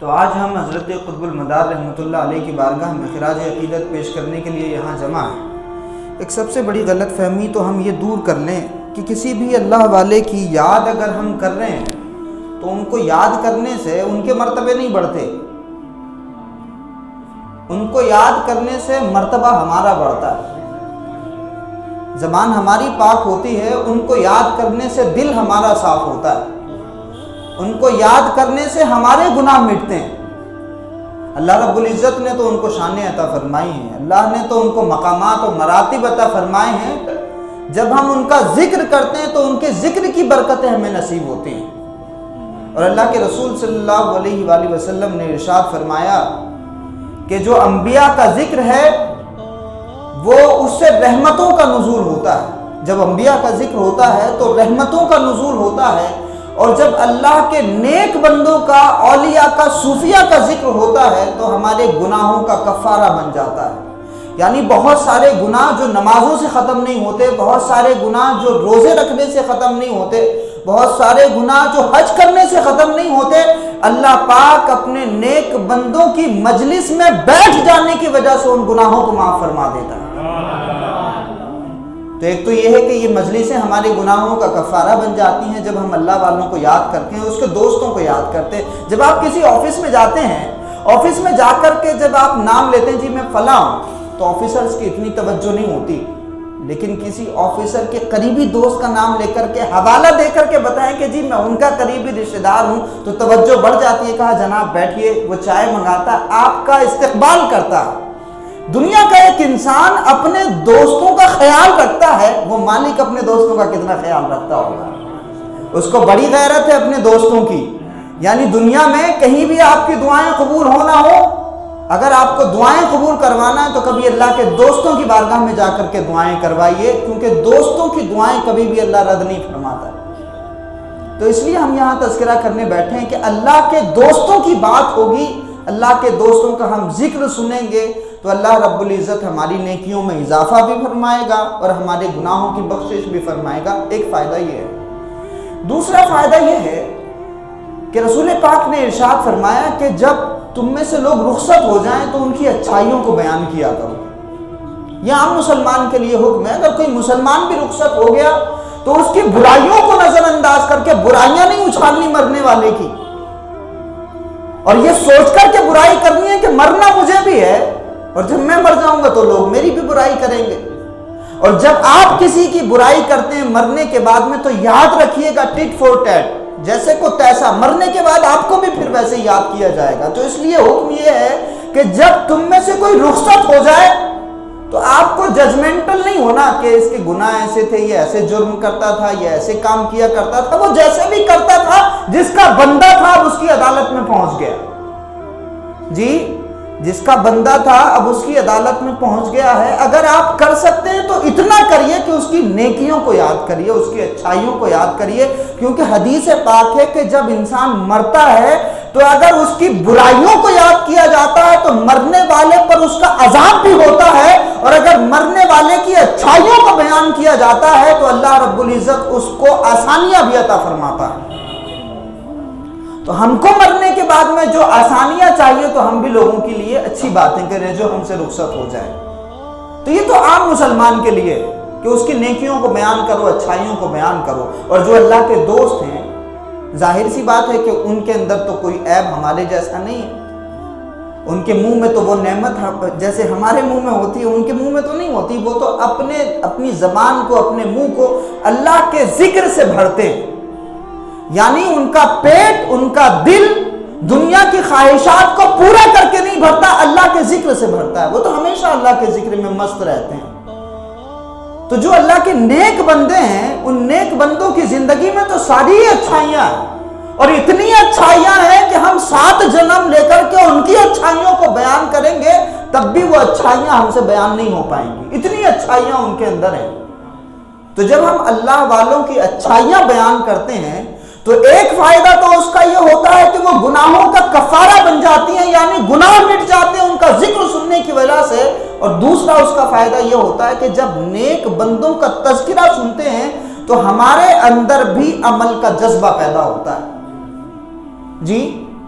تو آج ہم حضرت قطب المدار رحمۃ اللہ علیہ کی بارگاہ میں خراج عقیدت پیش کرنے کے لیے یہاں جمع ہیں۔ ایک سب سے بڑی غلط فہمی تو ہم یہ دور کر لیں کہ کسی بھی اللہ والے کی یاد اگر ہم کر رہے ہیں تو ان کو یاد کرنے سے ان کے مرتبے نہیں بڑھتے، ان کو یاد کرنے سے مرتبہ ہمارا بڑھتا ہے۔ زبان ہماری پاک ہوتی ہے، ان کو یاد کرنے سے دل ہمارا صاف ہوتا ہے، ان کو یاد کرنے سے ہمارے گناہ مٹتے ہیں۔ اللہ رب العزت نے تو ان کو شانیں عطا فرمائی ہیں، اللہ نے تو ان کو مقامات و مراتب عطا فرمائے ہیں۔ جب ہم ان کا ذکر کرتے ہیں تو ان کے ذکر کی برکتیں ہمیں نصیب ہوتی ہیں۔ اور اللہ کے رسول صلی اللہ علیہ وآلہ وسلم نے ارشاد فرمایا کہ جو انبیاء کا ذکر ہے وہ اس سے رحمتوں کا نزول ہوتا ہے۔ جب انبیاء کا ذکر ہوتا ہے تو رحمتوں کا نزول ہوتا ہے، اور جب اللہ کے نیک بندوں کا، اولیاء کا، صوفیاء کا ذکر ہوتا ہے تو ہمارے گناہوں کا کفارہ بن جاتا ہے۔ یعنی بہت سارے گناہ جو نمازوں سے ختم نہیں ہوتے، بہت سارے گناہ جو روزے رکھنے سے ختم نہیں ہوتے، بہت سارے گناہ جو حج کرنے سے ختم نہیں ہوتے، اللہ پاک اپنے نیک بندوں کی مجلس میں بیٹھ جانے کی وجہ سے ان گناہوں کو معاف فرما دیتا ہے۔ تو ایک تو یہ ہے کہ یہ مجلسیں ہمارے گناہوں کا کفارہ بن جاتی ہیں جب ہم اللہ والوں کو یاد کرتے ہیں، اس کے دوستوں کو یاد کرتے ہیں۔ جب آپ کسی آفس میں جاتے ہیں، آفس میں جا کر کے جب آپ نام لیتے ہیں جی میں فلاں ہوں، تو آفیسرز کی اتنی توجہ نہیں ہوتی، لیکن کسی آفیسر کے قریبی دوست کا نام لے کر کے، حوالہ دے کر کے بتائیں کہ جی میں ان کا قریبی رشتہ دار ہوں، تو توجہ بڑھ جاتی ہے۔ کہا جناب بیٹھیے، وہ چائے منگاتا، آپ کا استقبال کرتا۔ دنیا کا ایک انسان اپنے دوستوں کا خیال رکھتا ہے، وہ مالک اپنے دوستوں کا کتنا خیال رکھتا ہوگا؟ اس کو بڑی غیرت ہے اپنے دوستوں کی۔ یعنی دنیا میں کہیں بھی آپ کی دعائیں قبول ہو نہ ہو، اگر آپ کو دعائیں قبول کروانا ہے تو کبھی اللہ کے دوستوں کی بارگاہ میں جا کر کے دعائیں کروائیے، کیونکہ دوستوں کی دعائیں کبھی بھی اللہ رد نہیں فرماتا۔ تو اس لیے ہم یہاں تذکرہ کرنے بیٹھے ہیں کہ اللہ کے دوستوں کی بات ہوگی، اللہ کے دوستوں کا ہم ذکر سنیں گے تو اللہ رب العزت ہماری نیکیوں میں اضافہ بھی فرمائے گا اور ہمارے گناہوں کی بخشش بھی فرمائے گا۔ ایک فائدہ یہ ہے۔ دوسرا فائدہ یہ ہے کہ رسول پاک نے ارشاد فرمایا کہ جب تم میں سے لوگ رخصت ہو جائیں تو ان کی اچھائیوں کو بیان کیا کرو۔ یہ عام مسلمان کے لیے حکم ہے، اگر کوئی مسلمان بھی رخصت ہو گیا تو اس کی برائیوں کو نظر انداز کر کے، برائیاں نہیں اچھالنی مرنے والے کی، اور یہ سوچ کر کے برائی کرنی ہے کہ مرنا مجھے بھی ہے، اور جب میں مر جاؤں گا تو لوگ میری بھی برائی کریں گے۔ اور جب آپ کسی کی برائی کرتے ہیں مرنے کے بعد میں تو یاد رکھیے گا ٹٹ فور ٹیٹ، جیسے کو تیسا، مرنے کے بعد آپ کو بھی پھر ویسے یاد کیا جائے گا۔ تو اس لیے حکم یہ ہے کہ جب تم میں سے کوئی رخصت ہو جائے تو آپ کو ججمنٹل نہیں ہونا کہ اس کے گناہ ایسے تھے، یہ ایسے جرم کرتا تھا، یہ ایسے کام کیا کرتا تھا، وہ جیسے بھی کرتا تھا، جس کا بندہ تھا اب اس کی عدالت میں پہنچ گیا۔ جی جس کا بندہ تھا اب اس کی عدالت میں پہنچ گیا ہے۔ اگر آپ کر سکتے ہیں تو اتنا کریے کہ اس کی نیکیوں کو یاد کریے، اس کی اچھائیوں کو یاد کریے، کیونکہ حدیث پاک ہے کہ جب انسان مرتا ہے تو اگر اس کی برائیوں کو یاد کیا جاتا ہے تو مرنے والے پر اس کا عذاب بھی ہوتا ہے، اور اگر مرنے والے کی اچھائیوں کو بیان کیا جاتا ہے تو اللہ رب العزت اس کو آسانیاں بھی عطا فرماتا ہے۔ تو ہم کو مرنے کے بعد میں جو آسانیاں چاہیے تو ہم بھی لوگوں کے لیے اچھی باتیں کریں جو ہم سے رخصت ہو جائے۔ تو یہ تو عام مسلمان کے لیے کہ اس کی نیکیوں کو بیان کرو، اچھائیوں کو بیان کرو۔ اور جو اللہ کے دوست ہیں، ظاہر سی بات ہے کہ ان کے اندر تو کوئی عیب ہمارے جیسا نہیں ہے۔ ان کے منہ میں تو وہ نعمت جیسے ہمارے منہ میں ہوتی ہے ان کے منہ میں تو نہیں ہوتی، وہ تو اپنی زبان کو، اپنے منہ کو اللہ کے ذکر سے بھرتے ہیں۔ یعنی ان کا پیٹ، ان کا دل دنیا کی خواہشات کو پورا کر کے نہیں بھرتا، اللہ کے ذکر سے بھرتا ہے۔ وہ تو ہمیشہ اللہ کے ذکر میں مست رہتے ہیں۔ تو جو اللہ کے نیک بندے ہیں، ان نیک بندوں کی زندگی میں تو ساری اچھائیاں ہیں، اور اتنی اچھائیاں ہیں کہ ہم 7 جنم لے کر کے ان کی اچھائیوں کو بیان کریں گے تب بھی وہ اچھائیاں ہم سے بیان نہیں ہو پائیں گی، اتنی اچھائیاں ان کے اندر ہیں۔ تو جب ہم اللہ والوں کی اچھائیاں بیان کرتے ہیں تو ایک فائدہ تو اس کا یہ ہوتا ہے کہ وہ گناہوں کا کفارہ بن جاتی ہیں، یعنی گناہ مٹ جاتے ہیں ان کا ذکر سننے کی وجہ سے۔ اور دوسرا اس کا فائدہ یہ ہوتا ہے کہ جب نیک بندوں کا تذکرہ سنتے ہیں تو ہمارے اندر بھی عمل کا جذبہ پیدا ہوتا ہے۔ جی